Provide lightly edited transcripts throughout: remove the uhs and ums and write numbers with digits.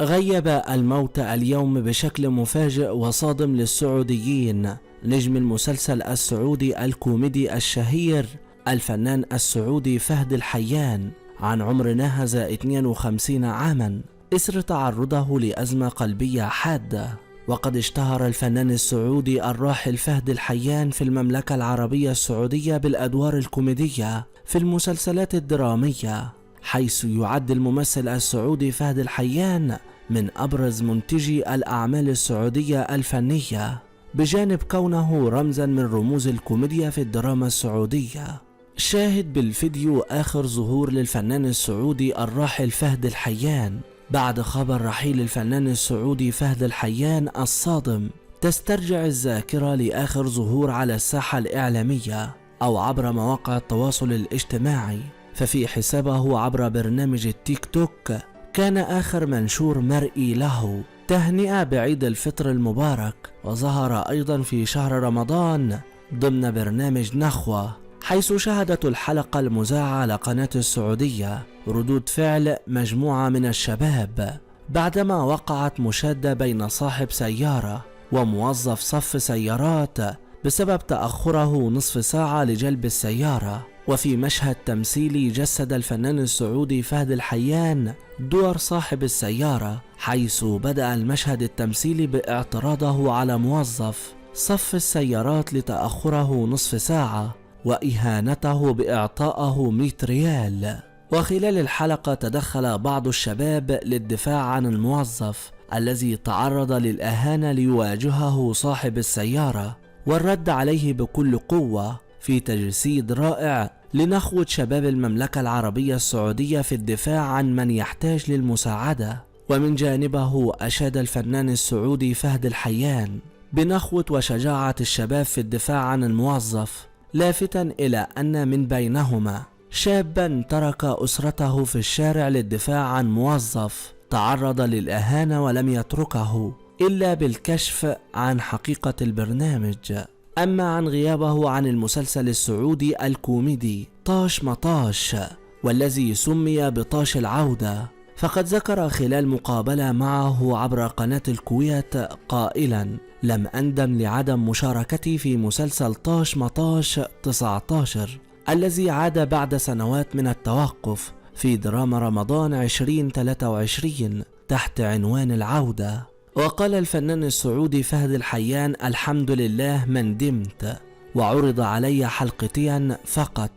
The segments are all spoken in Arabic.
غيب الموت اليوم بشكل مفاجئ وصادم للسعوديين نجم المسلسل السعودي الكوميدي الشهير الفنان السعودي فهد الحيان عن عمر ناهز 52 عاما إثر تعرضه لأزمة قلبية حادة. وقد اشتهر الفنان السعودي الراحل فهد الحيان في المملكة العربية السعودية بالأدوار الكوميدية في المسلسلات الدرامية، حيث يعد الممثل السعودي فهد الحيان من أبرز منتجي الأعمال السعودية الفنية، بجانب كونه رمزا من رموز الكوميديا في الدراما السعودية. شاهد بالفيديو آخر ظهور للفنان السعودي الراحل فهد الحيان بعد خبر رحيل الفنان السعودي فهد الحيان الصادم. تسترجع الذاكرة لآخر ظهور على الساحة الإعلامية أو عبر مواقع التواصل الاجتماعي، ففي حسابه عبر برنامج التيك توك كان آخر منشور مرئي له تهنئة بعيد الفطر المبارك. وظهر أيضا في شهر رمضان ضمن برنامج نخوة، حيث شهدت الحلقة المذاعة على قناة السعودية ردود فعل مجموعة من الشباب بعدما وقعت مشادة بين صاحب سيارة وموظف صف سيارات بسبب تأخره نصف ساعة لجلب السيارة. وفي مشهد تمثيلي جسد الفنان السعودي فهد الحيان دور صاحب السيارة، حيث بدأ المشهد التمثيلي باعتراضه على موظف صف السيارات لتأخره نصف ساعة وإهانته بإعطائه 100 ريال. وخلال الحلقة تدخل بعض الشباب للدفاع عن الموظف الذي تعرض للإهانة ليواجهه صاحب السيارة والرد عليه بكل قوة، في تجسيد رائع لنخوة شباب المملكة العربية السعودية في الدفاع عن من يحتاج للمساعدة. ومن جانبه أشاد الفنان السعودي فهد الحيان بنخوة وشجاعة الشباب في الدفاع عن الموظف، لافتا إلى أن من بينهما شابا ترك أسرته في الشارع للدفاع عن موظف تعرض للإهانة ولم يتركه إلا بالكشف عن حقيقة البرنامج. أما عن غيابه عن المسلسل السعودي الكوميدي طاش مطاش والذي سمي بطاش العودة، فقد ذكر خلال مقابلة معه عبر قناة الكويت قائلا: لم أندم لعدم مشاركتي في مسلسل طاش مطاش 19 الذي عاد بعد سنوات من التوقف في دراما رمضان 2023 تحت عنوان العودة. وقال الفنان السعودي فهد الحيان: الحمد لله ما ندمت، وعرض علي حلقتين فقط،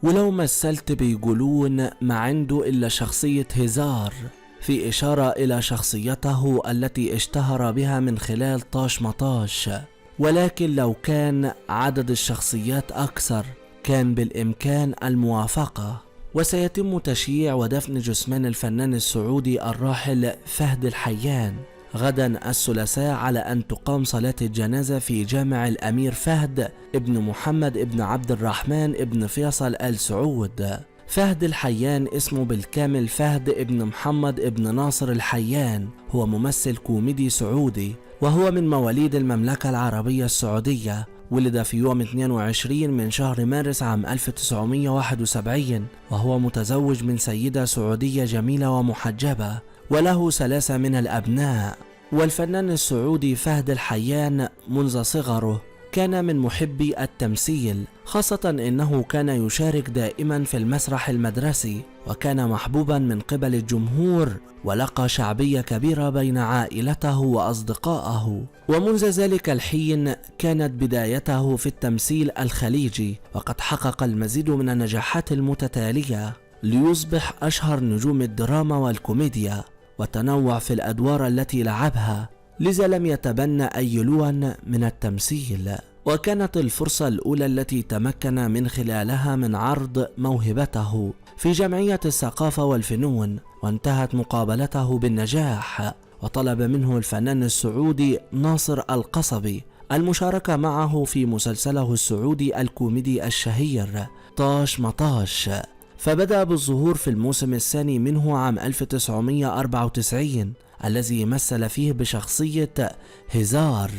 ولو مثلت بيقولون ما عنده إلا شخصية هزار، في إشارة إلى شخصيته التي اشتهر بها من خلال طاش مطاش، ولكن لو كان عدد الشخصيات أكثر كان بالإمكان الموافقة. وسيتم تشييع ودفن جثمان الفنان السعودي الراحل فهد الحيان غدا الثلاثاء على أن تقام صلاة الجنازة في جامع الأمير فهد ابن محمد ابن عبد الرحمن ابن فيصل آل سعود. فهد الحيان اسمه بالكامل فهد ابن محمد ابن ناصر الحيان، هو ممثل كوميدي سعودي، وهو من مواليد المملكة العربية السعودية. ولد في يوم 22 من شهر مارس عام 1971، وهو متزوج من سيدة سعودية جميلة ومحجبة، وله 3 من الأبناء. والفنان السعودي فهد الحيان منذ صغره كان من محبي التمثيل، خاصة إنه كان يشارك دائما في المسرح المدرسي، وكان محبوبا من قبل الجمهور ولقى شعبية كبيرة بين عائلته وأصدقائه. ومنذ ذلك الحين كانت بدايته في التمثيل الخليجي، وقد حقق المزيد من النجاحات المتتالية ليصبح أشهر نجوم الدراما والكوميديا، وتنوع في الأدوار التي لعبها، لذا لم يتبنى أي لون من التمثيل. وكانت الفرصة الأولى التي تمكن من خلالها من عرض موهبته في جمعية الثقافة والفنون، وانتهت مقابلته بالنجاح، وطلب منه الفنان السعودي ناصر القصبي المشاركة معه في مسلسله السعودي الكوميدي الشهير طاش مطاش، فبدأ بالظهور في الموسم الثاني منه عام 1994 الذي مثل فيه بشخصية هزار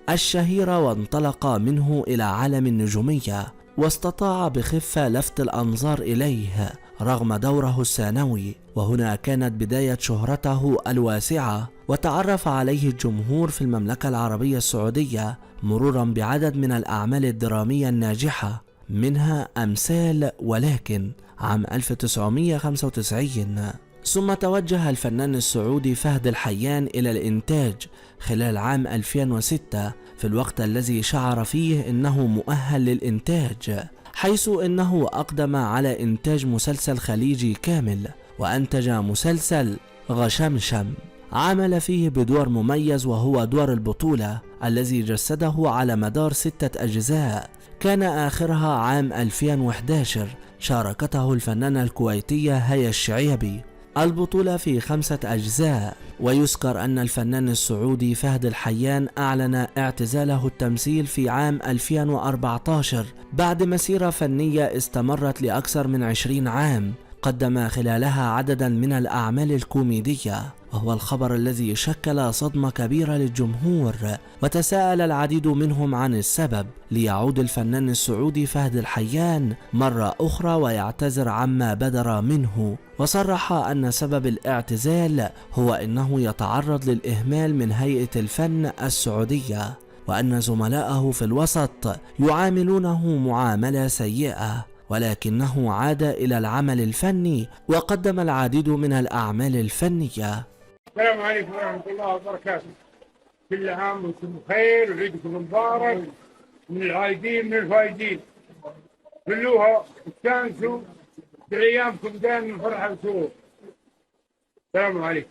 الشهيرة، وانطلق منه إلى عالم النجومية، واستطاع بخفة لفت الأنظار إليه رغم دوره الثانوي، وهنا كانت بداية شهرته الواسعة، وتعرف عليه الجمهور في المملكة العربية السعودية مرورا بعدد من الأعمال الدرامية الناجحة، منها أمثال ولكن عام 1995. ثم توجه الفنان السعودي فهد الحيان إلى الإنتاج خلال عام 2006، في الوقت الذي شعر فيه أنه مؤهل للإنتاج، حيث أنه أقدم على إنتاج مسلسل خليجي كامل، وأنتج مسلسل غشمشم عمل فيه بدور مميز وهو دور البطولة الذي جسده على مدار 6 أجزاء، كان آخرها عام 2011 شاركته الفنانة الكويتية هيا الشعيبي البطولة في 5 أجزاء. ويذكر أن الفنان السعودي فهد الحيان أعلن اعتزاله التمثيل في عام 2014 بعد مسيرة فنية استمرت لأكثر من 20 عام قدم خلالها عددا من الأعمال الكوميدية، وهو الخبر الذي شكل صدمة كبيرة للجمهور، وتساءل العديد منهم عن السبب ليعود الفنان السعودي فهد الحيان مرة أخرى ويعتذر عما بدر منه. وصرح أن سبب الاعتزال هو أنه يتعرض للإهمال من هيئة الفن السعودية، وأن زملائه في الوسط يعاملونه معاملة سيئة، ولكنه عاد إلى العمل الفني وقدم العديد من الأعمال الفنية. السلام عليكم ورحمة الله وبركاته. كل عام وانتم بخير وعيدكم مبارك، من العايدين من الفايدين، كلوها استانسوا بأيامكم دائما فرحة وسرور. السلام عليكم.